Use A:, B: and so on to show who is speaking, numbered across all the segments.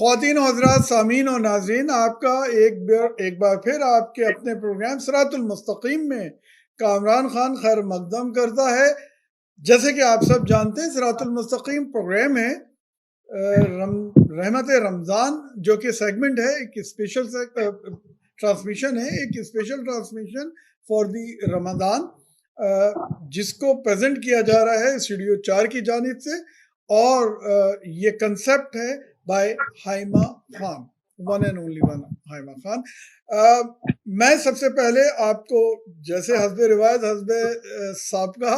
A: خواتین و حضرات سامعین اور ناظرین، آپ کا ایک بار پھر آپ کے اپنے پروگرام صراط المستقیم میں کامران خان خیر مقدم کرتا ہے۔ جیسے کہ آپ سب جانتے ہیں، صراط المستقیم پروگرام ہے رحمت رمضان، جو کہ سیگمنٹ ہے، ایک اسپیشل ٹرانسمیشن ہے، ایک اسپیشل ٹرانسمیشن فار دی رمضان، جس کو پریزنٹ کیا جا رہا ہے اسٹوڈیو 4 کی جانب سے، اور یہ کنسپٹ ہے by Haima Khan, one and only one Haima Khan. میں سب سے پہلے آپ کو، جیسے حسب روایت حسب سابقہ،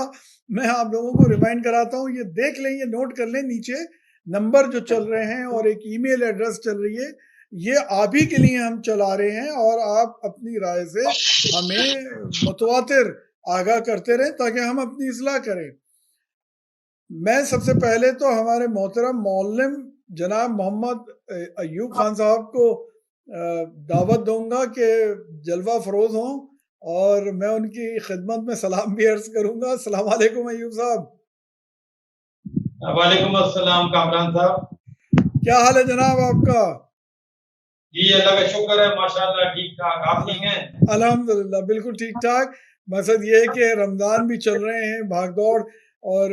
A: میں آپ لوگوں کو ریمائنڈ کراتا ہوں، یہ دیکھ لیں، یہ نوٹ کر لیں، نیچے نمبر جو چل رہے ہیں اور ایک ای میل ایڈریس چل رہی ہے، یہ آپ ہی کے لیے ہم چلا رہے ہیں، اور آپ اپنی رائے سے ہمیں متواتر آگاہ کرتے رہیں تاکہ ہم اپنی اصلاح کریں۔ میں سب سے پہلے تو ہمارے محترم معلم جناب محمد ایوب خان صاحب کو دعوت دوں گا کہ جلوہ فروز ہوں، اور میں ان کی خدمت میں سلام بھی عرض کروں گا۔ السلام علیکم ایوب صاحب۔
B: وعلیکم السلام کامران صاحب،
A: کیا حال ہے جناب آپ کا؟
B: جی اللہ کا شکر ہے، ماشاءاللہ ٹھیک ٹھاک۔ آپ ٹھیک ہیں؟
A: الحمدللہ بالکل ٹھیک ٹھاک۔ مقصد یہ ہے کہ رمضان بھی چل رہے ہیں، بھاگ دوڑ، اور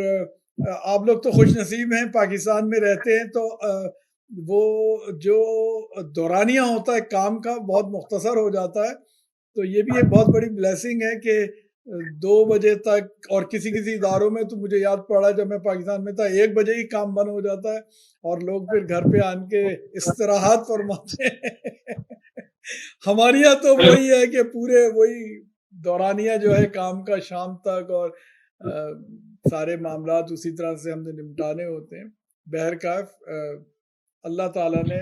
A: آپ لوگ تو خوش نصیب ہیں، پاکستان میں رہتے ہیں، تو وہ جو دورانیہ ہوتا ہے کام کا بہت مختصر ہو جاتا ہے، تو یہ بھی ایک بہت بڑی بلیسنگ ہے کہ 2 بجے تک، اور کسی اداروں میں تو مجھے یاد پڑا جب میں پاکستان میں تھا 1 بجے ہی کام بند ہو جاتا ہے، اور لوگ پھر گھر پہ آن کے استراحت فرماتے ہیں۔ ہمارے یہاں تو وہی ہے کہ پورے وہی دورانیہ جو ہے کام کا شام تک، اور سارے معاملات اسی طرح سے ہم نے نمٹانے ہوتے ہیں۔ بہرکیف اللہ تعالیٰ نے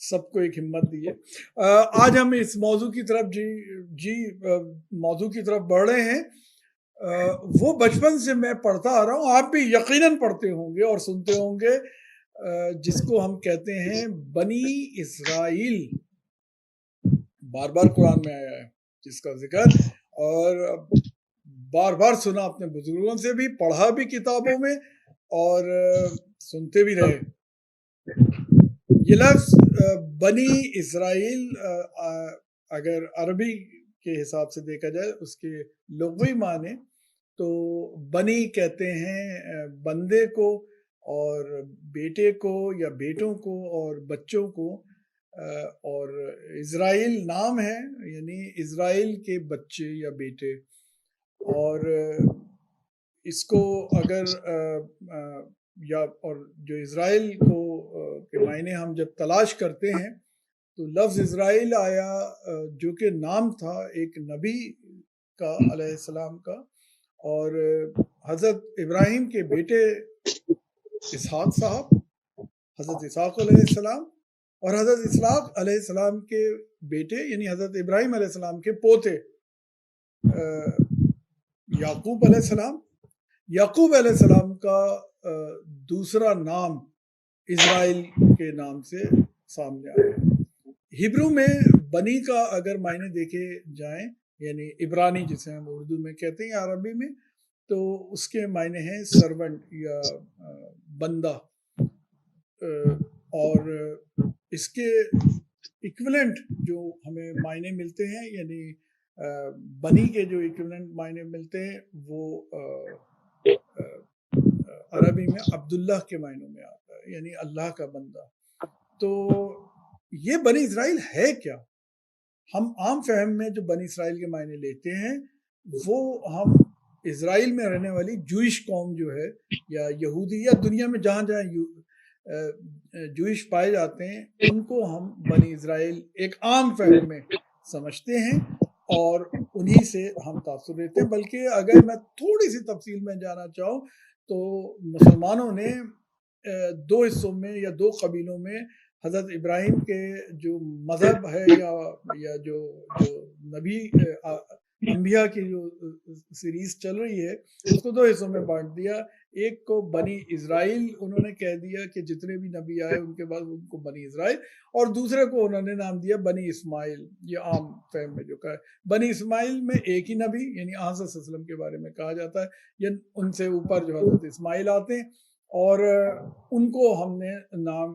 A: سب کو ایک ہمت دی ہے۔ آج ہم اس موضوع کی طرف موضوع کی طرف بڑھ رہے ہیں۔ وہ بچپن سے میں پڑھتا آ رہا ہوں، آپ بھی یقیناً پڑھتے ہوں گے اور سنتے ہوں گے، جس کو ہم کہتے ہیں بنی اسرائیل، بار بار قرآن میں آیا ہے جس کا ذکر، اور بار بار سنا اپنے بزرگوں سے بھی، پڑھا بھی کتابوں میں، اور سنتے بھی رہے۔ یہ لفظ بنی اسرائیل اگر عربی کے حساب سے دیکھا جائے، اس کے لغوی معنی تو بنی کہتے ہیں بندے کو، اور بیٹے کو یا بیٹوں کو اور بچوں کو، اور اسرائیل نام ہے، یعنی اسرائیل کے بچے یا بیٹے۔ اور اس کو اگر اور جو اسرائیل کو کے معنی ہم جب تلاش کرتے ہیں تو لفظ اسرائیل آیا، جو کہ نام تھا ایک نبی کا علیہ السلام کا، اور حضرت ابراہیم کے بیٹے اسحاق صاحب، حضرت اسحاق علیہ السلام، اور حضرت اسحاق علیہ السلام کے بیٹے یعنی حضرت ابراہیم علیہ السلام کے پوتے یعقوب علیہ السلام۔ یعقوب علیہ السلام کا دوسرا نام اسرائیل کے نام سے سامنے آیا ہے۔ ہبرو میں بنی کا اگر معنی دیکھے جائیں، یعنی عبرانی جسے ہم اردو میں کہتے ہیں، عربی میں، تو اس کے معنی ہیں سرونٹ یا بندہ، اور اس کے ایکویلنٹ جو ہمیں معنی ملتے ہیں، یعنی بنی کے جو ایکویلنٹ معنی ملتے ہیں، وہ عربی میں عبداللہ کے معنوں میں آتا ہے، یعنی اللہ کا بندہ۔ تو یہ بنی اسرائیل ہے کیا؟ ہم عام فہم میں جو بنی اسرائیل کے معنی لیتے ہیں، وہ ہم اسرائیل میں رہنے والی جوئش قوم جو ہے، یا یہودی، یا دنیا میں جہاں جوئش پائے جاتے ہیں، ان کو ہم بنی اسرائیل ایک عام فہم میں سمجھتے ہیں، اور انہی سے ہم تاثر لیتے ہیں۔ بلکہ اگر میں تھوڑی سی تفصیل میں جانا چاہوں تو مسلمانوں نے 2 حصوں میں یا 2 قبیلوں میں حضرت ابراہیم کے جو مذہب ہے، یا جو نبی انبیاء کی جو سیریز چل رہی ہے، اس کو 2 حصوں میں بانٹ دیا۔ ایک کو بنی اسرائیل انہوں نے کہہ دیا کہ جتنے بھی نبی آئے ان کے بعد ان کو بنی اسرائیل، اور دوسرے کو انہوں نے نام دیا بنی اسماعیل۔ یہ عام فہم میں جو کہا ہے، بنی اسماعیل میں ایک ہی نبی یعنی حضرت صلی اللہ علیہ وسلم کے بارے میں کہا جاتا ہے، یا ان سے اوپر جو حضرت اسماعیل آتے ہیں، اور ان کو ہم نے نام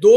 A: 2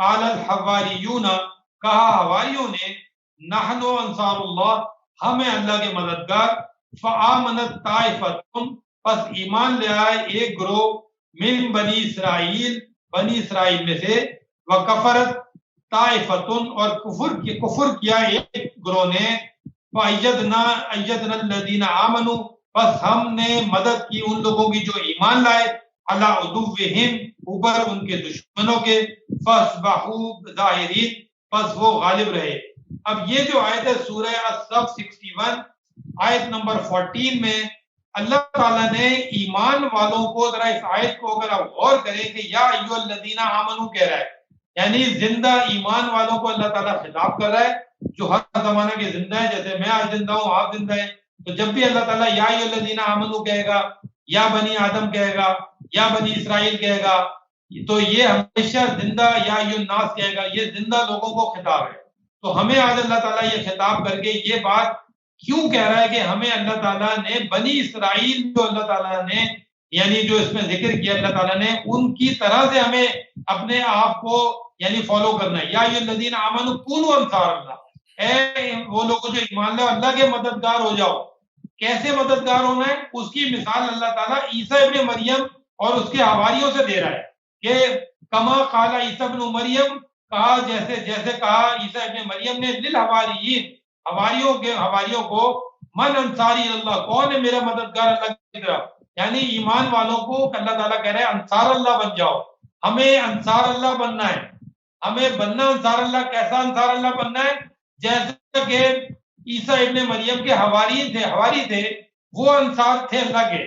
B: قال الحواریون کہا حواریوں نے نحن انصار اللہ ہمیں اللہ کے مددگار فآمنت طائفۃ پس ایمان لے آئے ایک گروہ من بنی اسرائیل میں سے وکفرت طائفۃ اور کفر کیا ایک گروہ نے فایدنا الذین آمنوا بس ہم نے مدد کی ان لوگوں کی جو ایمان لائے علی عدوہم اوپر ان کے دشمنوں کے فاصبحوا ظاہرین بس وہ غالب رہے. اب یہ جو آیت ہے سورہ الصف 61 آیت نمبر 14 میں اللہ تعالیٰ نے ایمان والوں کو ذرا اس آیت کو اگر آپ غور کریں کہ یا ایھا الذین آمنوا کہہ رہا ہے یعنی زندہ ایمان والوں کو اللہ تعالیٰ خطاب کر رہا ہے جو ہر زمانہ کے زندہ ہے. جیسے میں آج زندہ ہوں آپ زندہ ہیں تو جب بھی اللہ تعالیٰ یا ایھا الذین آمنوا کہے گا یا بنی آدم کہے گا یا بنی اسرائیل کہے گا تو یہ ہمیشہ زندہ یا ایھا الناس کہے گا, یہ زندہ لوگوں کو خطاب ہے. تو ہمیں آج اللہ تعالیٰ یہ خطاب کر کے یہ بات کیوں کہہ رہا ہے کہ ہمیں اللہ تعالیٰ نے بنی اسرائیل جو اللہ تعالیٰ نے یعنی جو اس میں ذکر کیا اللہ تعالیٰ نے ان کی طرح سے ہمیں اپنے آپ کو یعنی فالو کرنا ہے. یا ایھا الذین آمنوا کونوا انصار اللہ, اے وہ لوگ جو ایمان لائے اللہ کے مددگار ہو جاؤ. کیسے مددگار ہونا ہے اس کی مثال اللہ تعالیٰ عیسیٰ ابن مریم اور اس کے حواریوں سے دے رہا ہے کہ کما قال عیسیٰ ابن مریم کہا جیسے کہا عیسیٰ ابن مریم نے للحواریین حواریوں کو من انصاری اللہ کون ہے میرا مددگار اللہ کی طرف یعنی ایمان والوں کو اللہ تعالیٰ کہہ رہے ہیں انصار اللہ بن جاؤ. ہمیں انصار اللہ بننا ہے, ہمیں بننا انصار اللہ. کیسا انصار اللہ بننا ہے جیسا کہ عیسیٰ ابن مریم کے حواری تھے وہ انصار تھے اللہ کے.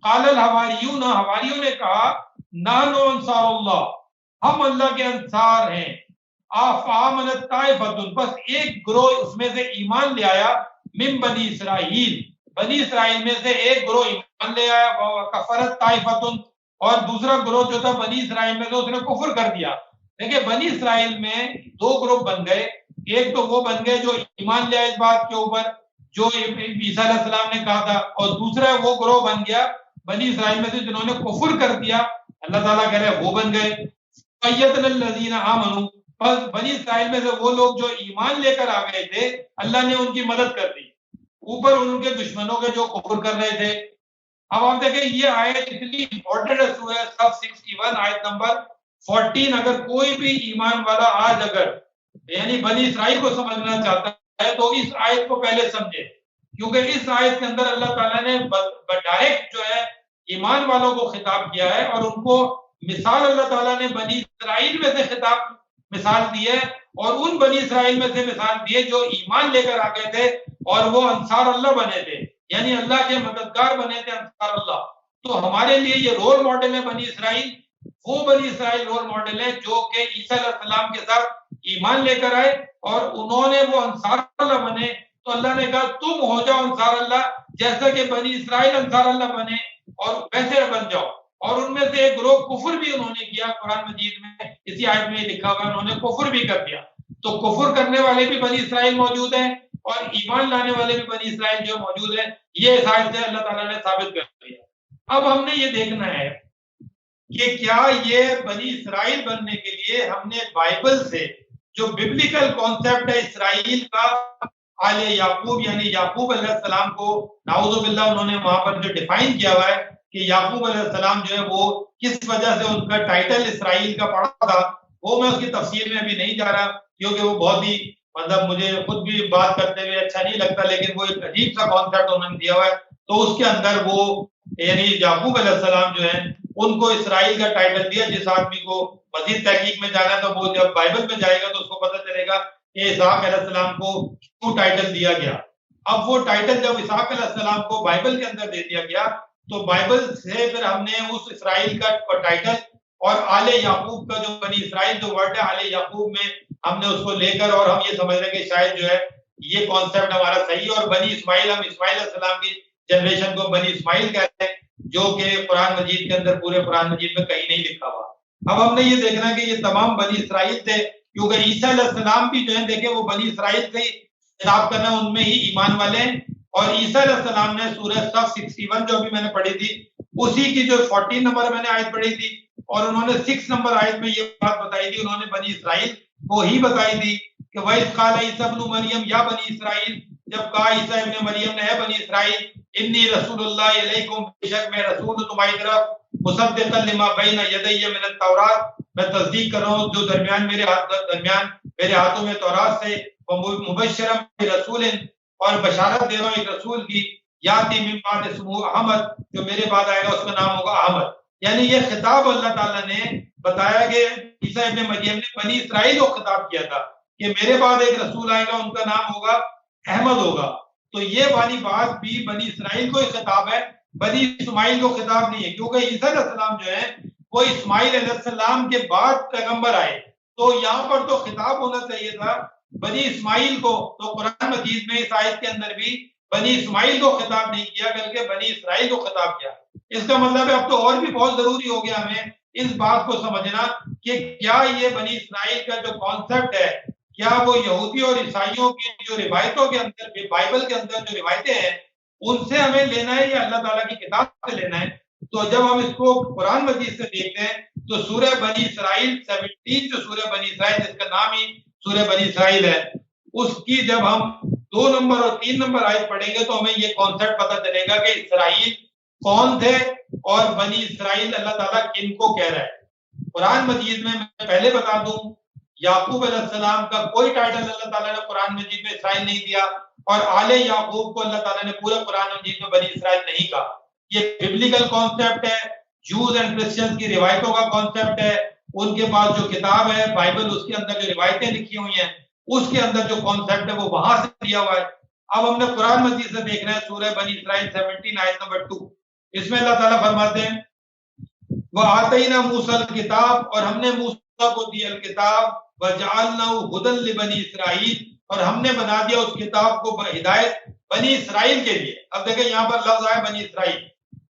B: قال الحواریون حواریوں نے کہا نحن انصار اللہ ہم اللہ کے انصار ہیں. آمنت طائفۃ بس ایک گروہ اس میں سے ایمان لے آیا من بنی اسرائیل میں سے ایک گروہ ایمان لے آیا وکفرت طائفۃ اور دوسرا گروہ جو تھا بنی اسرائیل میں سے اس نے کفر کر دیا. دیکھیں بنی اسرائیل میں دو گروہ بن گئے, ایک تو وہ بن گئے جو ایمان لے آئے اس بات کے اوپر جو عیسیٰ علیہ السلام نے کہا تھا, اور دوسرا وہ گروہ بن گیا بنی اسرائیل میں سے جنہوں نے کفر کر دیا. اللہ تعالیٰ کہہ رہے وہ بن گئے. فَأَيَّدْنَا الَّذِينَ آمَنُوا بس بنی اسرائیل میں سے وہ لوگ جو ایمان لے کر آ گئے تھے اللہ نے ان کی مدد کر دی اوپر ان کے دشمنوں کے جو کفر کر رہے تھے. اب آپ دیکھیں یہ آیت اتنی امپورٹنٹ ہے سورہ صف 61 آیت نمبر 14. اگر کوئی بھی ایمان والا آج اگر یعنی بنی اسرائیل کو سمجھنا چاہتا ہے تو اس آیت کو پہلے سمجھے کیونکہ اس آیت کے اندر اللہ تعالیٰ نے ڈائریکٹ جو ہے ایمان والوں کو خطاب کیا ہے اور ان کو مثال اللہ تعالیٰ نے بنی اسرائیل میں سے مثال دی ہے اور ان بنی اسرائیل میں سے مثال دی ہے جو ایمان لے کر آ گئے تھے اور وہ انصار اللہ بنے تھے یعنی اللہ کے مددگار بنے تھے انصار اللہ. تو ہمارے لیے یہ رول ماڈل ہے بنی اسرائیل, وہ بنی اسرائیل رول ماڈل ہے جو کہ عیسیٰ علیہ السلام کے ساتھ ایمان لے کر آئے اور انہوں نے وہ انصار اللہ بنے. تو اللہ نے کہا تم ہو جاؤ انصار اللہ جیسا کہ بنی اسرائیل انصار اللہ بنے اور ویسے بن جاؤ. اور ان میں سے ایک گروہ کفر بھی انہوں نے کیا. قرآن مجید میں اسی آیت میں لکھا ہوا ہے انہوں نے کفر بھی کر دیا. تو کفر کرنے والے بھی بنی اسرائیل موجود ہیں اور ایمان لانے والے بھی بنی اسرائیل جو موجود ہیں. یہ اس آیت سے اللہ تعالیٰ نے ثابت کر دیا. اب ہم نے یہ دیکھنا ہے کہ کیا یہ بنی اسرائیل بننے کے لیے ہم نے بائبل سے جو ببلیکل کانسیپٹ ہے اسرائیل کا آل یعقوب یعنی یعقوب علیہ السلام کو نعوذ باللہ انہوں نے وہاں پر جو ڈیفائن کیا ہوا ہے کہ یعقوب علیہ السلام جو ہے وہ کس وجہ سے ان کا ٹائٹل اسرائیل کا پڑا تھا, وہ میں اس کی تفصیل میں ابھی نہیں جا رہا کیونکہ وہ بہت ہی مطلب مجھے خود بھی بات کرتے ہوئے اچھا نہیں لگتا, لیکن وہ ایک عجیب سا کانسیپٹ انہوں نے دیا ہوا ہے. تو اس کے اندر وہ یعنی یعقوب علیہ السلام جو ہے ان کو اسرائیل کا ٹائٹل دیا. جس آدمی کو مزید تحقیق میں جانا ہے تو وہ جب بائبل میں جائے گا تو اس کو پتہ چلے گا کہ اسحاق علیہ السلام کو کیوں ٹائٹل دیا گیا. اب وہ ٹائٹل جب اسحاق علیہ السلام کو بائبل کے اندر دے دیا گیا تو بائبل سے پھر ہم نے اس اسرائیل کا ٹائٹل اور آل یعقوب کا جو بنی اسرائیل جو ورڈ ہے آل یعقوب میں ہم نے اس کو لے کر اور ہم یہ سمجھ رہے ہیں کہ شاید جو ہے یہ کانسیپٹ ہمارا صحیح ہے. اور بنی اسماعیل ہم اسماعیل علیہ السلام کی جنریشن کو بنی اسماعیل کہتے ہیں جو کہ قرآن مجید کے اندر پورے قرآن مجید میں کہیں نہیں لکھا ہوا. اب ہم نے یہ دیکھنا کہ یہ تمام بنی اسرائیل تھے کیونکہ عیسیٰ علیہ السلام بھی جو ہے دیکھیں وہ بنی اسرائیل سے ہی خطاب کرنا ان میں ہی ایمان والے ہیں. اور عیسیٰ علیہ السلام نے سورہ صف 61 جو ابھی میں نے پڑھی تھی اسی کی جو 14 نمبر میں نے آیت پڑھی تھی اور انہوں نے 6 نمبر آیت میں یہ بات بتائی تھی، انہوں نے بنی اسرائیل کو ہی بتائی تھی کہ وَإِذْ قَالَ عِيسَىٰ ابْنُ مَرْيَمَ یا بنی اسرائیل، جب کہا عیسیٰ ابن مریم نے، ہے بنی اسرائیل، انی رسول اللہ علیکم، بے شک میں رسول ہوں تمہاری طرف، مصدقا لما بین یدی من التورات، میں تصدیق کر رہا ہوں جو درمیان میرے ہاتھوں میں تورات سے، مبشرا برسول، اور بشارت دے رہا ہوں ایک رسول کی، یاتی من بعد اسمہ احمد، جو میرے بعد آئے گا اس کا نام ہوگا احمد۔ یعنی یہ خطاب اللہ تعالیٰ نے بتایا کہ عیسیٰ ابن مریم نے بنی اسرائیل کو خطاب کیا تھا کہ میرے بعد ایک رسول آئے گا، ان کا نام ہوگا احمد ہوگا۔ تو یہ والی بات بھی بنی اسرائیل کو ہی خطاب ہے، بنی اسماعیل کو خطاب نہیں ہے، کیونکہ عیسیٰ علیہ السلام جو ہے وہ اسماعیل علیہ السلام کے بعد پیغمبر آئے، تو یہاں پر تو خطاب ہونا چاہیے تھا بنی اسماعیل کو۔ تو قرآن مجید میں اس آیت کے اندر بھی بنی اسماعیل کو خطاب نہیں کیا بلکہ بنی اسرائیل کو خطاب کیا۔ اس کا مطلب ہے اب تو اور بھی بہت ضروری ہو گیا ہمیں اس بات کو سمجھنا کہ کیا یہ بنی اسرائیل کا جو کانسیپٹ ہے، کیا وہ یہودی اور عیسائیوں کی جو روایتوں کے اندر، بائبل کے اندر جو روایتیں ہیں ان سے ہمیں لینا ہے یا اللہ تعالیٰ کی کتاب سے لینا ہے؟ تو جب ہم اس کو قرآن مجید سے دیکھتے ہیں تو سورہ بنی اسرائیل 17، جو سورہ بنی اسرائیل جس کا نام ہی سورہ بنی اسرائیل ہے، اس کی جب ہم 2 نمبر اور 3 نمبر آیت پڑھیں گے تو ہمیں یہ کانسیپٹ پتہ چلے گا کہ اسرائیل کون تھے اور بنی اسرائیل اللہ تعالیٰ کن کو کہہ رہا ہے۔ قرآن مجید میں پہلے بتا دوں، یعقوب علیہ السلام کا کوئی ٹائٹل اللہ تعالیٰ نے قرآن مجید میں اسرائیل نہیں دیا، اور آل یعقوب کو اللہ تعالیٰ نے پورے قرآن مجید میں بنی اسرائیل نہیں کہا۔ یہ ببلیکل کانسیپٹ ہے، جوز اینڈ کرسچنز کی روایتوں کا کانسیپٹ ہے، ان کے پاس جو کتاب ہے بائبل، اس کے اندر جو روایتیں لکھی ہوئی ہیں اس کے اندر جو کانسیپٹ ہے وہ وہاں سے دیا ہوا ہے۔ اب ہم نے قرآن مجید سے دیکھنا ہے سورہ بنی اسرائیل 17 آیت نمبر 2، اس میں اللہ تعالیٰ فرماتے ہیں وَآتَيْنَا مُوسَى الْكِتَابَ، اور ہم نے موسیٰ کو دیا الکتاب، وَجَعَلْنَاهُ هُدًى لِبَنِي إِسْرَائِيلَ، اور ہم نے بنا دیا اس کتاب کو ہدایت بنی اسرائیل کے لیے۔ اب دیکھیں یہاں پر لفظ آیا بنی اسرائیل،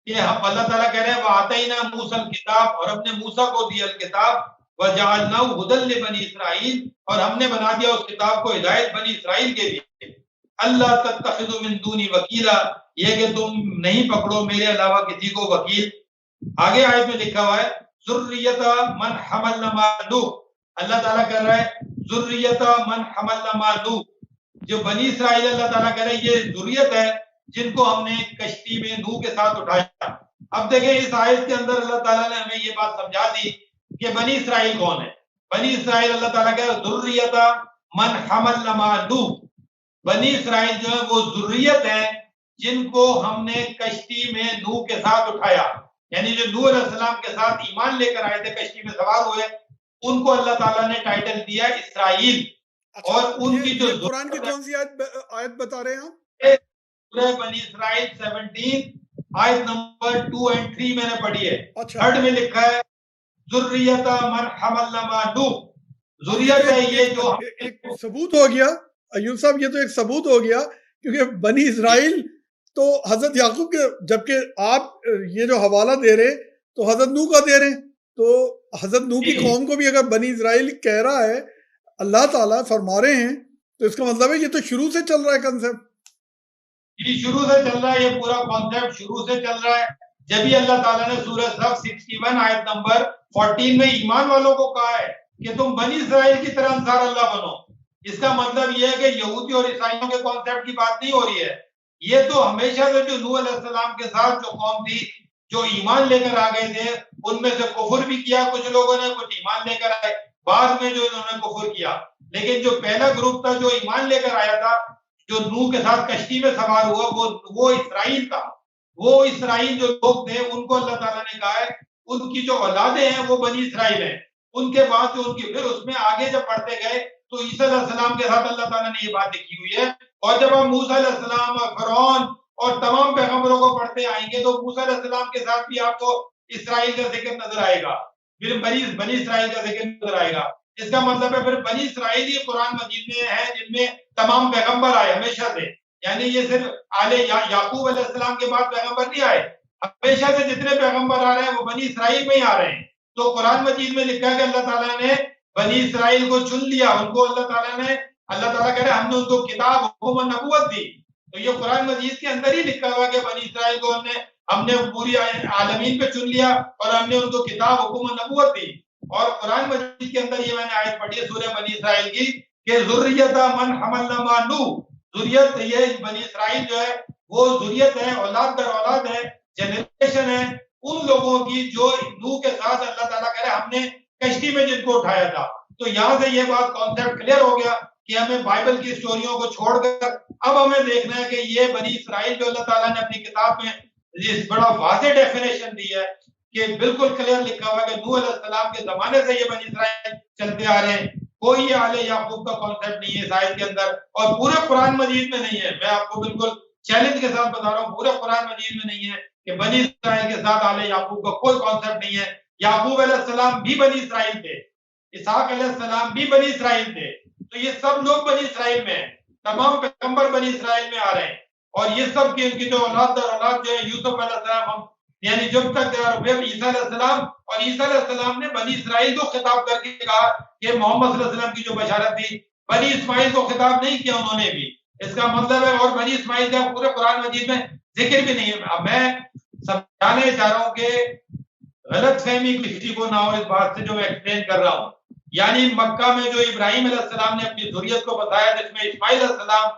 B: کہ اللہ تعالیٰ کہہ رہے ہیں وَآتَيْنَا مُوسَى الْكِتَابَ، اور ہم نے موسیٰ کو دیا الکتاب، وَجَعَلْنَاهُ هُدًى لِبَنِي إِسْرَائِيلَ، اور ہم نے بنا دیا اس کتاب کو ہدایت بنی اسرائیل کے لیے۔ اللہ تتخذوا من دونی وکیلا، یہ کہ تم نہیں پکڑو میرے علاوہ کسی کو وکیل۔ آگے آیت میں لکھا ہوا ہے ذریۃ من حملنا مع نوح، اللہ تعالیٰ کہہ رہا ہے ذریۃ من حملنا مع نوح، جو بنی اسرائیل اللہ تعالیٰ کہہ رہے ہیں یہ ذریت ہے جن کو ہم نے کشتی میں نوح کے ساتھ اٹھایا۔ اب دیکھیں اس آیت کے اندر اللہ تعالیٰ نے ہمیں یہ بات سمجھا دی کہ بنی اسرائیل کون ہے۔ بنی اسرائیل اللہ تعالیٰ کہہ رہا ہے ذریۃ من حملنا مع نوح، بنی اسرائیل جو ہے وہ ذریت ہے جن کو ہم نے کشتی میں نوح کے ساتھ اٹھایا، یعنی جو نوح علیہ السلام کے ساتھ ایمان لے کر آئے تھے، کشتی میں سوار ہوئے، ان کو اللہ تعالیٰ نے ٹائٹل دیا اسرائیل۔ اور ان کی جو
A: قرآن کی کون سی آیت بتا رہے ہیں آپ؟
B: سورہ بنی اسرائیل 17 آیت نمبر 2 اور 3 میں نے پڑھی ہے۔
A: اچھا،
B: تھرڈ میں لکھا ہے ذریۃ من حملنا مع نوح، ذریت ہے یہ جو
A: ایک ثبوت ہو گیا ایوب صاحب، یہ تو ایک ثبوت ہو گیا، کیونکہ بنی اسرائیل تو حضرت یعقوب کے، جبکہ آپ یہ جو حوالہ دے رہے تو حضرت نوح کا دے رہے ہیں، تو حضرت نوح کی قوم کو بھی اگر بنی اسرائیل کہہ رہا ہے، اللہ تعالیٰ فرما رہے ہیں، تو اس کا مطلب ہے یہ تو شروع سے چل رہا ہے کنسپٹ۔
B: یہ شروع سے چل رہا ہے، یہ پورا کانسیپٹ شروع سے چل رہا ہے۔ جب ہی اللہ تعالیٰ نے سورہ صف 61 آیت نمبر 14 میں ایمان والوں کو کہا ہے کہ تم بنی اسرائیل کی طرح انصار اللہ بنو، اس کا مطلب یہ ہے کہ یہودی اور عیسائیوں کے کانسیپٹ کی بات نہیں ہو رہی ہے، یہ تو ہمیشہ سے جو نوح علیہ السلام کے ساتھ جو قوم تھی جو ایمان لے کر آ گئے تھے، ان میں سے کفر بھی کیا کچھ لوگوں نے، کچھ ایمان لے کر آئے، بعد میں جو انہوں نے کفر کیا، لیکن جو پہلا گروپ تھا جو ایمان لے کر آیا تھا، جو نوح کے ساتھ کشتی میں سوار ہوا، وہ اسرائیل تھا۔ وہ اسرائیل جو لوگ تھے ان کو اللہ تعالیٰ نے کہا ہے ان کی جو اولادیں ہیں وہ بنی اسرائیل ہیں۔ ان کے بعد جو ان کی، پھر اس میں آگے جب پڑھتے گئے تو عیسیٰ علیہ السلام کے ساتھ اللہ تعالیٰ نے یہ بات لکھی ہوئی ہے، اور جب ہم موسیٰ علیہ السلام اور فرعون اور تمام پیغمبروں کو پڑھتے آئیں گے تو موسیٰ علیہ السلام کے ساتھ بھی آپ کو اسرائیل کا ذکر نظر آئے گا، پھر بنی اسرائیل کا ذکر نظر آئے گا۔ اس کا مطلب ہے پھر بنی اسرائیل ہی قرآن مجید میں ہے جن میں تمام پیغمبر آئے ہمیشہ سے، یعنی یہ صرف آل یعقوب علیہ السلام کے بعد پیغمبر نہیں آئے، ہمیشہ سے جتنے پیغمبر آ رہے ہیں وہ بنی اسرائیل میں ہی آ رہے ہیں۔ تو قرآن مجید میں لکھا ہے کہ اللہ تعالیٰ نے بنی اسرائیل کو چن لیا، ان کو اللہ تعالیٰ کہہ رہے ہیں ہم نے ان کو کتاب، حکم و نبوت دی۔ تو یہ قرآن مجید کے اندر ہی لکھا ہوا کہ بنی اسرائیل کو ہم نے ہم نے پوری عالمین پہ چن لیا اور ہم نے ان کو کتاب حکم و نبوت دی. اور قرآن مجید کے اندر یہ میں نے آیت پڑھی ہے سورہ بنی اسرائیل کی کہ ذریۃ من حملنا مع نوح، ذریت یہ بنی اسرائیل جو ہے وہ ذریت ہے، اولاد در اولاد ہے، جنریشن ہے ان لوگوں کی جو نوح کے ساتھ اللہ تعالیٰ کہہ رہے ہم نے کشتی میں جن کو اٹھایا تھا. تو یہاں سے یہ بات کانسیپٹ کلیئر ہو گیا کہ ہمیں بائبل کی سٹوریوں کو چھوڑ کر اب ہمیں دیکھنا ہے کہ یہ بنی اسرائیل جو اللہ تعالیٰ نے اپنی کتاب میں اس بڑا واضح ڈیفینیشن دی ہے کہ بالکل کلیئر لکھا ہوا ہے کہ نوح علیہ السلام کے زمانے سے یہ بنی اسرائیل چلتے آ رہے ہیں. کوئی آل یعقوب کا کانسیپٹ نہیں ہے اس آیت کے اندر اور پورے قرآن مجید میں نہیں ہے. میں آپ کو بالکل چیلنج کے ساتھ بتا رہا ہوں پورے قرآن مجید میں نہیں ہے کہ بنی اسرائیل کے ساتھ آل یعقوب کا کوئی کانسیپٹ نہیں ہے. یعقوب علیہ السلام بھی بنی اسرائیل تھے، اسحاق علیہ السلام بھی بنی اسرائیل تھے. تو یہ سب لوگ بنی اسرائیل میں ہیں، تمام پیغمبر بنی اسرائیل میں آ رہے ہیں اور یہ سب کی ان کی جو اولاد در اولاد جو ہے یوسف علیہ السلام یعنی جب تک عیسیٰ علیہ السلام اور عیسیٰ علیہ السلام نے بنی اسرائیل کو خطاب کر کے کہا کہ محمد صلی اللہ علیہ وسلم کی جو بشارت تھی بنی اسماعیل کو خطاب نہیں کیا انہوں نے بھی. اس کا مطلب ہے اور بنی اسماعیل کا پورے قرآن مجید میں ذکر بھی نہیں ہے. اب میں سمجھانے چاہ رہا ہوں کہ غلط فہمی کسی کو نہ ہو اس بات سے جو میں ایکسپلین کر رہا ہوں. یعنی مکہ میں جو ابراہیم علیہ السلام نے اپنی ذریت کو بتایا جس میں اسماعیل علیہ السلام،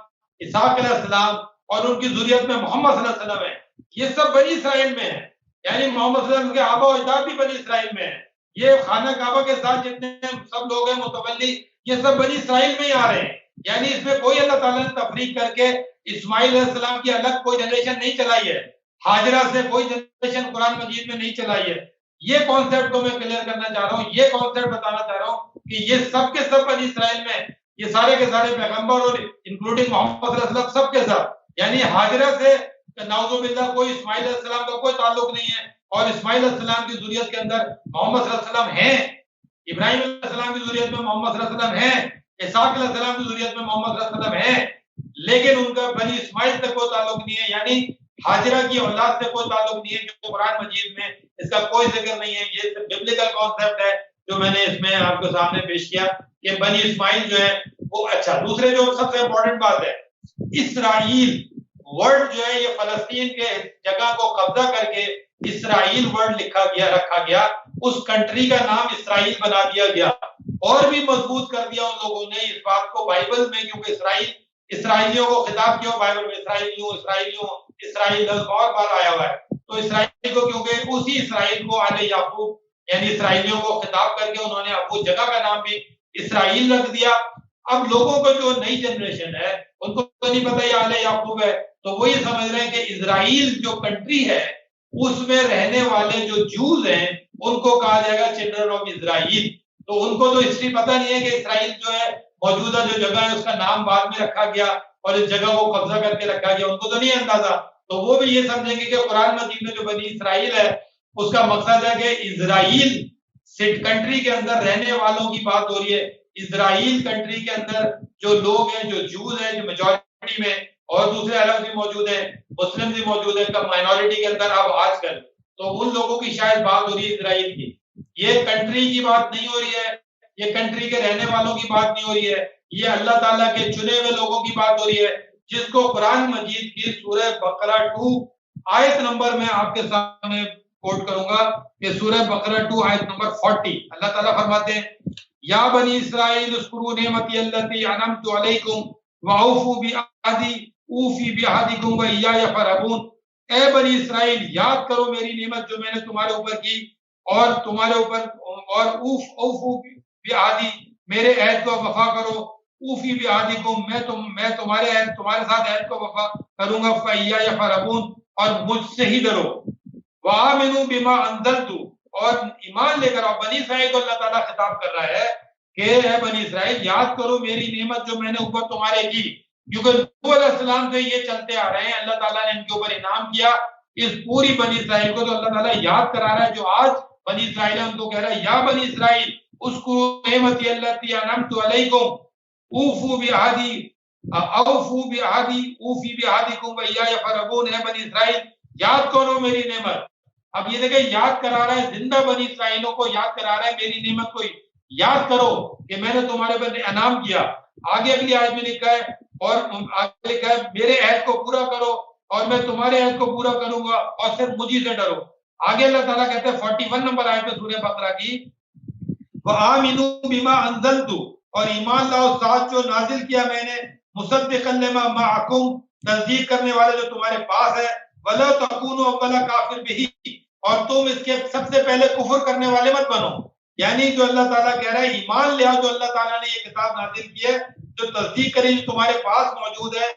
B: اسحاق علیہ السلام اور ان کی ذریت میں محمد صلی اللہ علیہ وسلم ہے، یہ سب بنی اسرائیل میں ہے. یعنی محمد صلی اللہ علیہ وسلم کے آبا و اجداد بھی بنی اسرائیل میں ہیں. یہ خانہ کعبہ کے ساتھ جتنے سب لوگ ہیں متولی یہ سب بنی اسرائیل میں ہی آ رہے ہیں. یعنی اس میں کوئی اللہ تعالیٰ نے تفریق کر کے اسماعیل علیہ السلام کی الگ کوئی جنریشن نہیں چلائی ہے، ہاجرہ سے کوئی جنریشن قرآن مجید میں نہیں چلائی ہے. یہ کانسیپٹ کو میں کلیئر کرنا چاہ رہا ہوں، یہ کانسیپٹ بتانا چاہ رہا ہوں کہ یہ سب کے سب بنی اسرائیل میں یہ سارے کے سارے پیغمبر اور انکلوڈنگ محمد صلی اللہ علیہ وسلم سب کے ساتھ. یعنی ہاجرہ سے نعوذ باللہ کوئی اسماعیل علیہ السلام کا کوئی تعلق نہیں ہے اور اسماعیل علیہ السلام کی ذریت کے اندر محمد صلی اللہ علیہ وسلم ہیں، ابراہیم علیہ السلام کی ذریت میں محمد صلی اللہ علیہ وسلم ہیں، اسحاق علیہ السلام کی ذریت میں محمد صلی اللہ علیہ وسلم ہیں، لیکن ان کا بنی اسماعیل سے کوئی تعلق نہیں ہے. یعنی ہاجرہ کی اولاد سے کوئی تعلق نہیں ہے جو قرآن مجید میں اس کا کوئی ذکر نہیں ہے. یہ ببلیکل کانسیپٹ ہے جو میں نے اس میں آپ کے سامنے پیش کیا کہ بنی اسماعیل جو ہے وہ اچھا. دوسرے جو سب سے امپورٹنٹ بات ہے اسرائیل ورڈ جو ہے یہ فلسطین کے جگہ کو قبضہ کر کے اسرائیل ورڈ رکھا گیا، اس کنٹری کا نام اسرائیل بنا دیا گیا اور بھی مضبوط کر دیا ان لوگوں نے اس بات کو بائبل میں کیونکہ اسرائیلیوں کو خطاب کیا بائبل میں اسرائیل لفظ اور بار آیا ہوا ہے. تو اسرائیل کو کیونکہ اسی اسرائیل کو آل یعقوب یعنی اسرائیلیوں کو خطاب کر کے انہوں نے اب جگہ کا نام بھی اسرائیل رکھ دیا. اب لوگوں کو جو نئی جنریشن ہے ان کو تو نہیں پتا یہ آل یعقوب ہے تو وہ یہ سمجھ رہے ہیں کہ اسرائیل جو کنٹری ہے اس میں رہنے والے جو جوز ہیں ان کو کہا جائے گا چلڈرن آف اسرائیل. تو ان کو تو ہسٹری پتہ نہیں ہے کہ اسرائیل جو ہے موجودہ جو جگہ ہے اس کا نام بعد میں رکھا گیا اور اس جگہ کو قبضہ کر کے رکھا گیا، ان کو تو نہیں اندازہ. تو وہ بھی یہ سمجھیں گے کہ قرآن مجید میں جو بنی اسرائیل ہے اس کا مقصد ہے کہ اسرائیل کنٹری کے اندر رہنے والوں کی بات ہو رہی ہے. اسرائیل کنٹری کے اندر جو لوگ ہیں جو جوز ہیں جو میجورٹی میں اور دوسرے عرب بھی موجود ہیں، مسلم بھی موجود ہیں کم مائنورٹی کے اندر اب آج کل، تو ان لوگوں کی شاید بات ہو رہی ہے اسرائیل کی. یہ کنٹری کی بات نہیں ہو رہی ہے، یہ کنٹری کے رہنے والوں کی بات نہیں ہو رہی ہے، یہ اللہ تعالیٰ کے چنے ہوئے لوگوں کی بات ہو رہی ہے جس کو قرآن مجید کی سورہ بقرہ 2 آیت نمبر میں آپ کے سامنے کوٹ کروں گا کہ سورہ بقرہ 2 آیت نمبر 40 اللہ تعالیٰ فرماتے ہیں یا بنی اسرائیل اذکروا نعمتی التی انعمت علیکم واوفوا بعہدی اوفی بعہدکم وایای فارہبون. اے بنی اسرائیل یاد کرو میری نعمت جو میں نے تمہارے اوپر کی اور تمہارے اوپر اور اوفوا بعہدی میرے عہد کو وفا کرو، اوفی بعہدکم میں تمہارے ساتھ عہد کو وفا کروں گا، فایای فارہبون اور مجھ سے ہی ڈرو، وآمنوا بما انزلت اور ایمان لے کر آؤ. بنی اسرائیل کو اللہ تعالیٰ خطاب کر رہا ہے کہ اے بنی اسرائیل یاد کرو میری نعمت جو میں نے اوپر تمہارے کی، کیونکہ نوح علیہ السلام سے یہ چلتے آ رہے ہیں، اللہ تعالیٰ نے ان کے اوپر انعام کیا. اس پوری بنی اسرائیل کو تو اللہ تعالیٰ یاد کرا رہا ہے، جو آج بنی اسرائیل ان کو کہہ رہا ہے یا بنی اسرائیل اذکروا نعمتی التی انعمت علیکم اوفوا بعہدی اوفوا بعہدی اوفی بعہدکم وایای فارہبون. اے بنی اسرائیل یاد کرو میری نعمت. اب یہ دیکھیں یاد کرا رہا ہے، زندہ بنی اسرائیلوں کو یاد کرا رہا ہے میری نعمت کو یاد کرو کہ میں نے تمہارے پر انعام کیا. آگے اگلی آیت میں لکھا ہے اور آگے لکھا ہے میرے عہد کو پورا کرو اور میں تمہارے عہد کو پورا کروں گا اور صرف مجھے سے ڈرو. آگے اللہ تعالیٰ کہتے ہیں 41 نمبر آیت ہے سورہ بقرہ کی, وَآمِنُوا بِمَا أَنزَلْتُ, اور ایمان لاؤ ساتھ جو نازل کیا میں نے, مُصَدِّقًا لِمَا مَعَكُمْ, تصدیق کرنے والے جو تمہارے پاس ہے, وَلَا تَكُونُوا أَوَّلَ كَافِرٍ بِهِ, اور تم اس کے سب سے پہلے کفر کرنے والے مت بنو. یعنی جو اللہ تعالیٰ کہہ رہا ہے ایمان لے آؤ جو اللہ تعالیٰ نے یہ کتاب نازل کی ہے, جو تصدیق کری جو تمہارے پاس موجود ہے,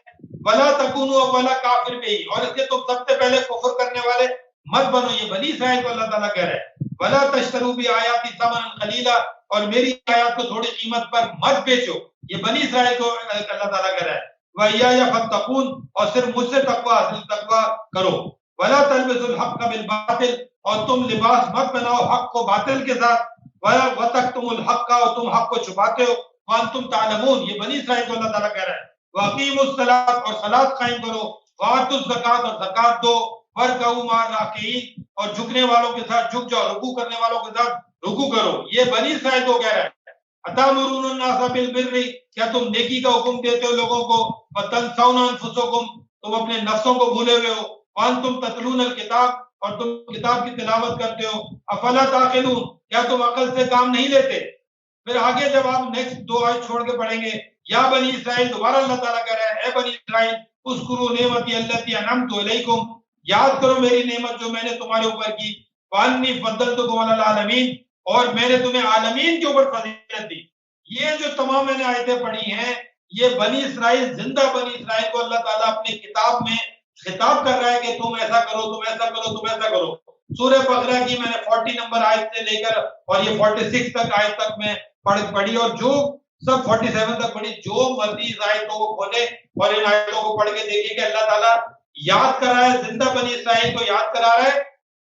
B: وَلَا تَكُونُوا أَوَّلَ كَافِرٍ بِهِ, اور اس کے تم سب سے پہلے کفر کرنے والے مت بنو. یہ بنی اسرائیل کو اللہ تعالیٰ کہہ رہا ہے. وَلَا تَشْتَرُوا بِآيَاتِي ثَمَنًا قَلِيلًا, اور میری آیات کو تھوڑی قیمت پر مت بیچو. یہ بنی اسرائیل کو اللہ تعالیٰ کہہ رہا ہے. وَإِيَّايَ فَاتَّقُونِ, اور صرف مجھ سے تقوی حاصل تقوی کرو. وَلَا تَلْبِسُوا الْحَقَّ بِالْبَاطِلِ, اور تم لباس مت بناؤ حق کو باطل کے ساتھ. وَتَكْتُمُوا الْحَقَّ, اور تم حق کو چھپاتے ہو. وَأَنْتُمْ تَعْلَمُونَ, یہ بنی اسرائیل کو اللہ تعالیٰ کہہ رہا ہے. وَأَقِيمُوا الصَّلَاةَ, اور صلاۃ قائم کرو. وَآتُوا الزَّكَاةَ, اور زکات دو. وَارْكَعُوا مَعَ الرَّاكِعِينَ, اور جھکنے والوں کے ساتھ جھک جاؤ, رکوع کرنے والوں کے ساتھ رکوع کرو. یہ بنی اسرائیل کو کہہ رہا ہے. أَتَأْمُرُونَ النَّاسَ بِالْبِرِّ, کیا تم نیکی کا حکم دیتے ہو لوگوں کو. وَتَنْسَوْنَ أَنفُسَكُمْ, تم اپنے نفسوں کو بھولے ہوئے ہو. وَأَنْتُمْ تَتْلُونَ الْكِتَابَ, اور تم کتاب کی تلاوت کرتے ہو. أَفَلَا تَعْقِلُونَ, کیا تم عقل سے کام نہیں لیتے. پھر آگے جب آپ نیکسٹ 2 آیت چھوڑ کے پڑھیں گے, یا بنی اسرائیل, دوبارہ اللہ تعالیٰ کہہ رہا ہے اے بنی اسرائیل, اذکروا نعمتی التی انعمت علیکم, یاد کرو میری نعمت جو میں نے تمہارے اوپر کی. وانی فضلتکم علی العالمین, اور میں نے تمہیں عالمین کے اوپر فضیلت دی. یہ جو تمام میں نے آیتیں پڑھی ہیں, یہ بنی اسرائیل, زندہ بنی اسرائیل کو اللہ تعالیٰ اپنی کتاب میں خطاب کر رہا ہے کہ تم ایسا کرو, تم ایسا کرو, تم ایسا کرو. سورہ بقرہ کی میں نے 40 نمبر آیت سے لے کر اور یہ 46 تک آیت تک میں پڑھی, اور جو سب 47 تک پڑھی. جو مرضی اس آیتوں کو کھولے اور ان آیتوں کو پڑھ کے دیکھیں کہ اللہ تعالیٰ یاد کر رہا ہے, زندہ بنی اسرائیل کو یاد کرا رہا ہے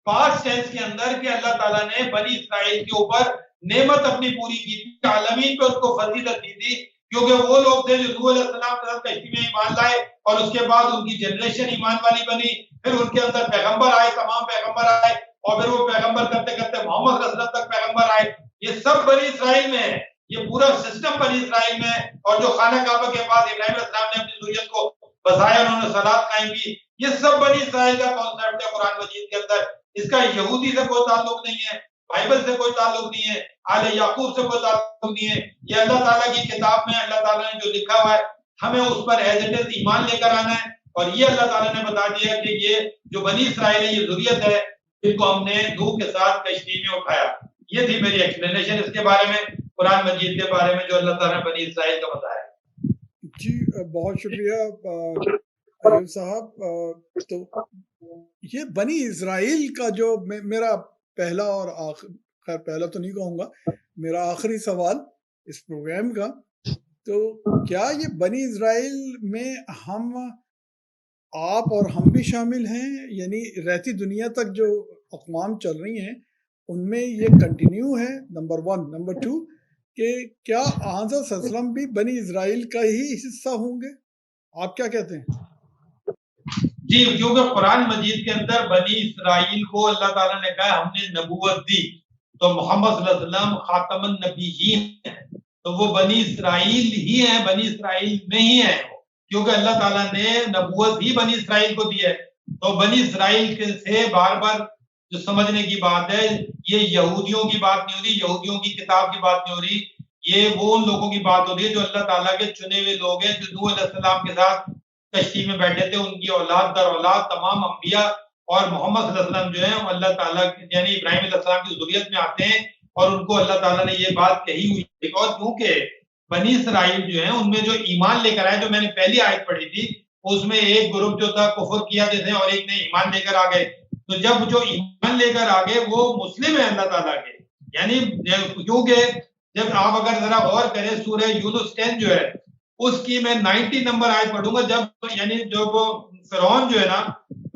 B: پاسٹ ٹینس کے اندر کہ اللہ تعالیٰ نے بنی اسرائیل کے اوپر نعمت اپنی پوری کی تھی, عالمین پہ اس کو فضیلت دی تھی, کیونکہ وہ لوگ تھے جو نوح علیہ السلام کے ساتھ کشتی میں ایمان لائے, اور اس کے بعد ان کی جنریشن ایمان والی بنی. پھر ان کے اندر پیغمبر آئے, تمام پیغمبر آئے, اور پھر وہ پیغمبر کرتے کرتے محمد صلی اللہ علیہ وسلم تک پیغمبر آئے. یہ سب بنی اسرائیل میں ہے, یہ پورا سسٹم بنی اسرائیل میں ہے. اور جو خانہ کعبہ کے بعد ابراہیم علیہ السلام نے اپنی ذریت کو بسایا, انہوں نے صلاۃ قائم کی, یہ سب بنی اسرائیل کا کانسیپٹ ہے قرآن مجید کے اندر. اس کا یہودی سے کوئی تعلق نہیں ہے, بائبل سے کوئی تعلق نہیں ہے, آل یعقوب سے کوئی تعلق نہیں ہے. یہ اللہ تعالیٰ کی کتاب میں اللہ تعالیٰ نے جو لکھا ہوا ہے, ہمیں اس پر ایز اٹ از ایمان لے کر آنا ہے. اور یہ اللہ تعالیٰ نے بتا دیا کہ یہ جو بنی اسرائیل ہے, یہ ذریت ہے جن کو ہم نے نوح کے ساتھ کشتی میں اٹھایا. یہ تھی میری ایکسپلینیشن اس کے بارے میں, قرآن مجید کے بارے میں جو اللہ تعالیٰ نے بنی اسرائیل کا بتایا.
A: جی بہت شکریہ ایوب صاحب. تو یہ بنی اسرائیل کا جو میرا پہلا اور خیر پہلا تو نہیں کہوں گا, میرا آخری سوال اس پروگرام کا, تو کیا یہ بنی اسرائیل میں ہم آپ اور ہم بھی شامل ہیں, یعنی رہتی دنیا تک جو اقوام چل رہی ہیں ان میں یہ کنٹینیو ہے, نمبر 1. نمبر 2 کہ کیا حضرت صلی اللہ علیہ وسلم بھی بنی اسرائیل کا ہی حصہ ہوں گے, آپ کیا کہتے ہیں؟
B: جی, کیونکہ قرآن مجید کے اندر بنی اسرائیل کو اللہ تعالیٰ نے کہا ہم نے نبوت دی, تو محمد صلی اللہ علیہ وسلم خاتم النبیین ہیں, تو وہ بنی اسرائیل ہی ہیں, بنی اسرائیل میں ہی ہیں, کیونکہ اللہ تعالیٰ نے نبوت بھی بنی اسرائیل کو دی ہے. تو بنی اسرائیل سے بار بار جو سمجھنے کی بات ہے, یہ یہودیوں کی بات نہیں ہو رہی, یہودیوں کی کتاب کی بات نہیں ہو رہی, یہ وہ ان لوگوں کی بات ہو رہی ہے جو اللہ تعالیٰ کے چنے ہوئے لوگ ہیں, جو نوح علیہ السلام کے ساتھ کشتی میں بیٹھے تھے. ان کی اولاد در اولاد تمام انبیاء اور محمد صلی اللہ علیہ وسلم جو ہیں اللہ تعالیٰ یعنی ابراہیم علیہ السلام کی ذریت میں آتے ہیں, اور ان کو اللہ تعالیٰ نے یہ بات کہی ہوئی ہے. اور کیونکہ بنی اسرائیل جو ہیں ان میں جو ایمان لے کر آئے, جو میں نے پہلی آیت پڑھی تھی, اس میں ایک گروپ جو تھا کفر کیا جیسے, اور ایک نے ایمان لے کر آ گئے. تو جب جو ایمان لے کر آگے وہ مسلم ہیں اللہ تعالیٰ کے, یعنی کیونکہ جب آپ اگر ذرا غور کریں سورہ یونس 10 جو ہے اس کی میں 90 نمبر آیت پڑھوں گا, جب یعنی جو وہ فرعون جو ہے نا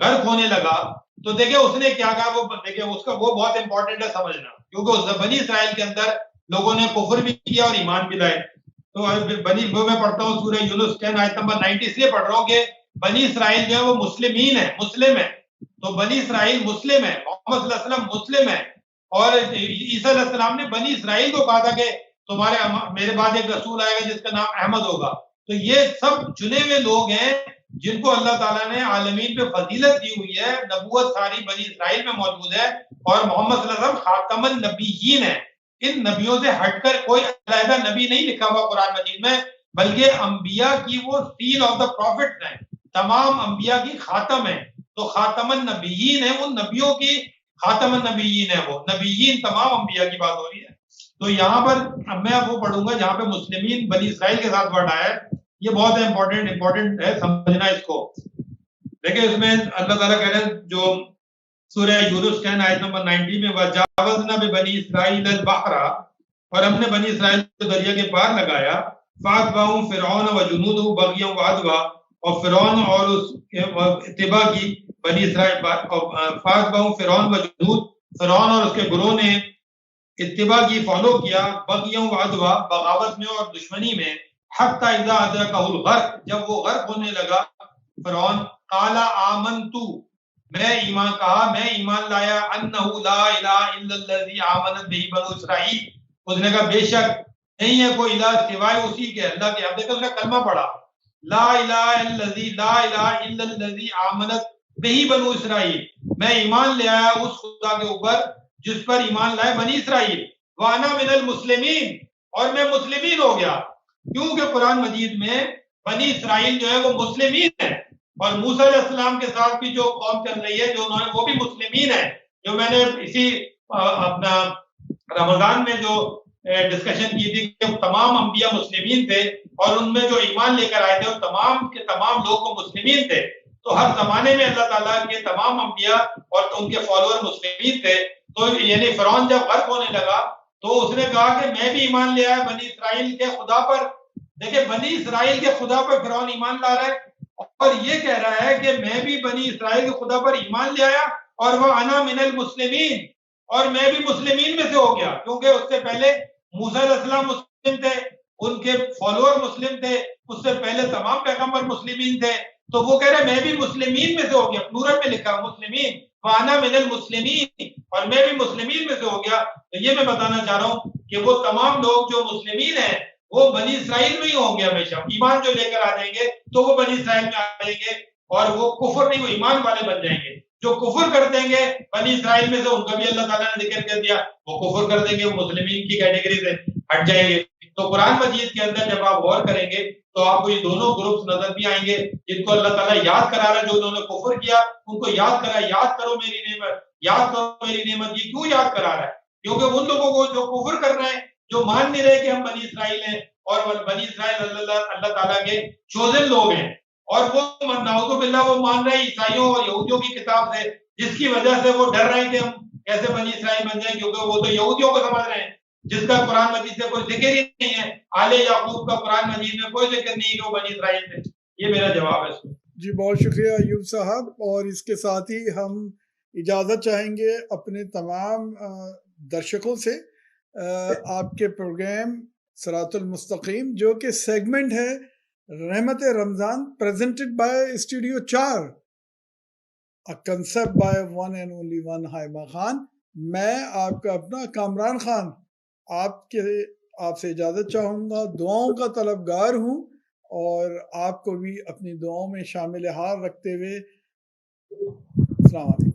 B: غرق ہونے لگا, تو دیکھیں اس نے کیا کہا, وہ دیکھیں اس کا وہ بہت امپورٹنٹ ہے سمجھنا, کیونکہ اس بنی اسرائیل کے اندر لوگوں نے کفر بھی کیا اور ایمان بھی لائے. تو میں پڑھتا ہوں سورہ یونس 10 آیت نمبر 90, اس لیے پڑھ رہا ہوں کہ بنی اسرائیل جو ہے وہ مسلمین ہے, مسلم ہے. تو بنی اسرائیل مسلم ہے, محمد صلی اللہ علیہ وسلم مسلم ہے, اور عیسیٰ علیہ السلام نے بنی اسرائیل کو کہا تھا کہ میرے بعد ایک رسول آئے گا جس کا نام احمد ہوگا. تو یہ سب چنے ہوئے لوگ ہیں جن کو اللہ تعالیٰ نے عالمین پہ فضیلت دی ہوئی ہے، نبوت ساری بنی اسرائیل میں موجود ہے، اور محمد صلی اللہ علیہ وسلم خاتم النبیین ہے. ان نبیوں سے ہٹ کر کوئی علیحدہ نبی نہیں لکھا ہوا قرآن مجید میں، بلکہ انبیاء کی وہ سیل آف دا پروفٹس ہیں، تمام انبیاء کی خاتم ہے. تو خاتم النبیین ہے، ان نبیوں کی خاتم النبیین ہے، وہ نبیین تمام انبیاء کی بات ہو رہی ہے. تو یہاں پر میں وہ پڑھوں گا جہاں پہ مسلمین بنی اسرائیل کے ساتھ ورڈ آیا ہے. یہ بہت امپورٹنٹ ہے سمجھنا اس کو. دیکھیں اس میں اللہ تعالیٰ کہہ رہے ہیں جو سورہ یونس 10 آیت نمبر 90 میں وَجَاوَزْنَا بِبَنِي إِسْرَائِيلَ الْبَحْرَ، اور ہم نے بنی اسرائیل کو دریا کے پار لگایا، فَأَتْبَعَهُمْ فِرْعَوْنُ وَجُنُودُهُ بَغْيًا وَعَدْوًا، اور فرعون اور اس کے اتباع کی بنی اسرائیل، فَأَتْبَعَهُمْ فِرْعَوْنُ وَجُنُودُهُ، فرعون اور اس کے گروہ نے اتباع کی، فالو کیا، بغیًا وعدوًا، بغاوت میں اور دشمنی میں، حتی اذا ادرکہ الغرق، جب وہ غرق ہونے لگا فرعون، قال آمنت، میں ایمان کہا، میں ایمان لایا، انہ لا الہ الا الذی آمنت بہ بنو اسرائیل، اس نے کہا بے شک نہیں ہے کوئی الہ سوائے اسی کے، اللہ کے. اب دیکھو اس نے کلمہ پڑھا، لا الہ الا الذی، لا الہ الا الذی آمنت بہ بنو اسرائیل، میں ایمان لے آیا اس خدا کے اوپر جس پر ایمان لائے بنی اسرائیل، وانا من المسلمین، اور میں مسلمین ہو گیا. کیونکہ قرآن مجید میں بنی اسرائیل جو ہے وہ مسلمین ہے، اور موسیٰ علیہ السلام کے ساتھ بھی جو قوم چل رہی ہے جو انہوں نے، وہ بھی مسلمین ہے. جو میں نے اسی اپنا رمضان میں جو ڈسکشن کی تھی کہ تمام انبیاء مسلمین تھے، اور ان میں جو ایمان لے کر آئے تھے وہ تمام کے تمام لوگ کو مسلمین تھے. تو ہر زمانے میں اللہ تعالیٰ کے تمام انبیاء اور ان کے فالوور مسلمین تھے. تو یعنی فرعون جب غرق ہونے لگا تو اس نے کہا کہ میں بھی ایمان لے آیا بنی اسرائیل کے خدا پر. دیکھیں بنی اسرائیل کے خدا پر فرعون ایمان لا رہا ہے، اور یہ کہہ رہا ہے کہ میں بھی بنی اسرائیل کے خدا پر ایمان لے آیا، اور وہ انا من المسلمین، اور میں بھی مسلمین میں سے ہو گیا. کیونکہ اس سے پہلے موسیٰ علیہ السلام مسلم تھے، ان کے فالوور مسلم تھے، اس سے پہلے تمام پیغمبر مسلمین تھے. تو وہ کہہ رہے میں بھی مسلمین میں سے ہو گیا، پلورل میں لکھا مسلمین، وانا من المسلمین، اور میں بھی مسلمین میں سے ہو گیا. تو یہ میں بتانا چاہ رہا ہوں کہ وہ تمام لوگ جو مسلمین ہیں وہ بنی اسرائیل میں ہی ہوں گے ہمیشہ. ایمان جو لے کر آ جائیں گے تو وہ بنی اسرائیل میں آ جائیں گے، اور وہ کفر نہیں، وہ ایمان والے بن جائیں گے. جو کفر کر دیں گے بنی اسرائیل میں سے، ان کا بھی اللہ تعالیٰ نے ذکر کر دیا، وہ کفر کر دیں گے، وہ مسلمین کی کیٹیگری سے ہٹ جائیں گے. تو قرآن مجید کے اندر جب آپ غور کریں گے تو آپ کو یہ دونوں گروپس نظر بھی آئیں گے جن کو اللہ تعالیٰ یاد کرا رہا ہے. جو انہوں نے کفر کیا ان کو یاد کرا، یاد کرو میری نعمت، یاد کرو میری نعمت. یہ کیوں یاد کرا رہا ہے؟ کیونکہ ان لوگوں کو جو کفر کر رہے ہیں، جو مان نہیں رہے کہ ہم بنی اسرائیل ہیں، اور بنی اسرائیل اللہ تعالیٰ کے چوزن لوگ ہیں، اور وہ نعوذ باللہ وہ مان رہے ہیں عیسائیوں اور یہودیوں کی کتاب سے، جس کی وجہ سے وہ ڈر رہے ہیں کہ ہم کیسے بنی اسرائیل بن جائیں، کیونکہ وہ تو یہودیوں کو سمجھ رہے ہیں جس کا قرآن مجید سے کوئی ذکر ہی نہیں ہے. آل یعقوب کا قرآن مجید میں کوئی ذکر نہیں کہ وہ بنی اسرائیل تھے. یہ میرا جواب ہے اس میں.
A: جی بہت شکریہ ایوب صاحب. اور اس کے ساتھ ہی ہم اجازت چاہیں گے اپنے تمام درشکوں سے. آپ کے پروگرام صراط المستقیم جو کہ سیگمنٹ ہے Rahmat Ramzan, presented by studio 4، concept by one and only one Haima Khan. میں آپ کا اپنا کامران خان آپ سے اجازت چاہوں گا. دعاؤں کا طلبگار ہوں، اور آپ کو بھی اپنی دعاؤں میں شامل حال رکھتے ہوئے السلام علیکم.